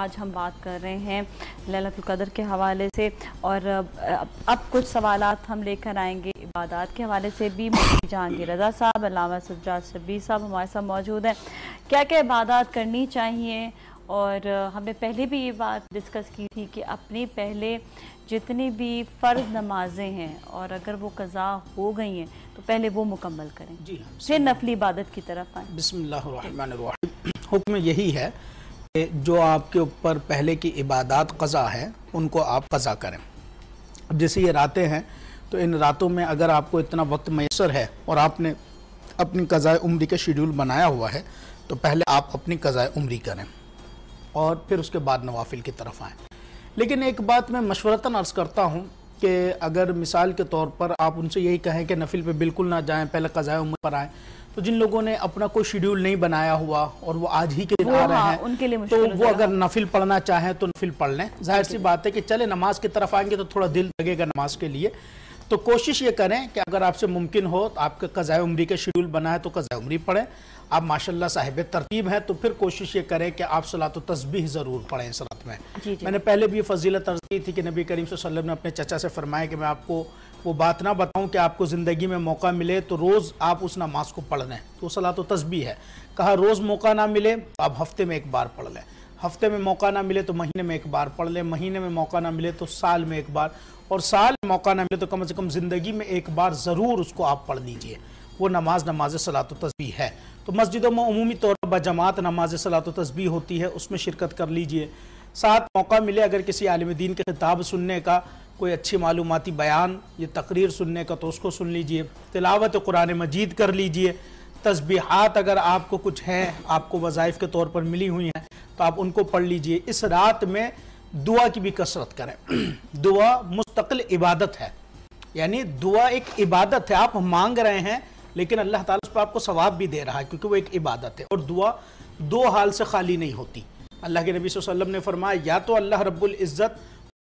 آج ہم بات کر رہے ہیں لیلۃ القدر کے حوالے سے، اور اب کچھ سوالات ہم لے کر آئیں گے عبادات کے حوالے سے بھی۔ مفتی جہانگیر رضا صاحب، علامہ سجاد شبیر صاحب ہمارے ساتھ موجود ہیں۔ کیا کیا عبادات کرنی چاہیے؟ اور ہم نے پہلے بھی یہ بات ڈسکس کی تھی کہ اپنی پہلے جتنی بھی فرض نمازیں ہیں اور اگر وہ قضا ہو گئی ہیں تو پہلے وہ مکمل کریں، پھر نفلی عبادت کی طرف آئیں۔ بسم اللہ الرحمن الرحیم۔ حکم یہی ہے کہ جو آپ کے اوپر پہلے کی عبادات قضا ہے ان کو آپ قضا کریں۔ اب جیسے یہ راتیں ہیں تو ان راتوں میں اگر آپ کو اتنا وقت میسر ہے اور آپ نے اپنی قضاء عمری کا شیڈول بنایا ہوا ہے تو پہلے آپ اپنی قضاء عمری کریں اور پھر اس کے بعد نوافل کی طرف آئیں۔ لیکن ایک بات میں مشورتاً عرض کرتا ہوں کہ اگر مثال کے طور پر آپ ان سے یہی کہیں کہ نفل پہ بالکل نہ جائیں، پہلے قضاء عمری پر آئیں، تو جن لوگوں نے اپنا کوئی شیڈول نہیں بنایا ہوا اور وہ آج ہی کے دن آ رہے ہیں تو وہ اگر نفل پڑھنا چاہیں تو نفل پڑھ لیں۔ ظاہر سی بات ہے کہ چلے نماز کی طرف آئیں گے تو تھوڑا دل لگے گا نماز کے لیے، تو کوشش یہ کریں کہ اگر آپ سے ممکن ہو تو آپ کا قضاء عمری کا شیڈول بنا ہے تو قضاء عمری پڑھیں۔ آپ ماشاءاللہ صاحب ترتیب ہیں تو پھر کوشش یہ کریں کہ آپ صلاۃ و تسبیح ضرور پڑھیں اس رات میں۔ میں نے پہلے بھی یہ فضیلت عرض کی تھی کہ نبی کریم صلی اللہ علیہ وسلم نے اپنے چچا سے فرمایا کہ میں آپ کو وہ بات نہ بتاؤں کہ آپ کو زندگی میں موقع ملے تو روز آپ اس نماز کو پڑھ لیں، تو صلاۃ و تسبیح ہے۔ کہا روز موقع نہ ملے تو آپ ہفتے میں ایک بار پڑھ لیں، ہفتے میں موقع نہ ملے تو مہینے میں ایک بار پڑھ لیں، مہینے میں موقع نہ ملے تو سال میں ایک بار، اور سال میں موقع نہ ملے تو کم سے کم زندگی میں ایک بار ضرور اس کو آپ پڑھ لیجئے۔ وہ نماز صلاۃ و تسبیح ہے۔ تو مسجدوں میں عمومی طور پر بجماعت نماز صلاۃ و تسبیح ہوتی ہے، اس میں شرکت کر لیجئے۔ ساتھ موقع ملے اگر کسی عالم دین کے خطاب سننے کا، کوئی اچھی معلوماتی بیان یا تقریر سننے کا تو اس کو سن لیجئے، تلاوت قرآن مجید کر لیجئے۔ تسبیحات اگر آپ کو کچھ ہیں، آپ کو وظائف کے طور پر ملی ہوئی ہیں تو آپ ان کو پڑھ لیجئے۔ اس رات میں دعا کی بھی کثرت کریں۔ دعا مستقل عبادت ہے، یعنی دعا ایک عبادت ہے، آپ مانگ رہے ہیں لیکن اللہ تعالیٰ اس پہ آپ کو ثواب بھی دے رہا ہے کیونکہ وہ ایک عبادت ہے، اور دعا دو حال سے خالی نہیں ہوتی۔ اللہ کے نبی صلی اللہ علیہ وسلم نے فرمایا یا تو اللہ رب العزت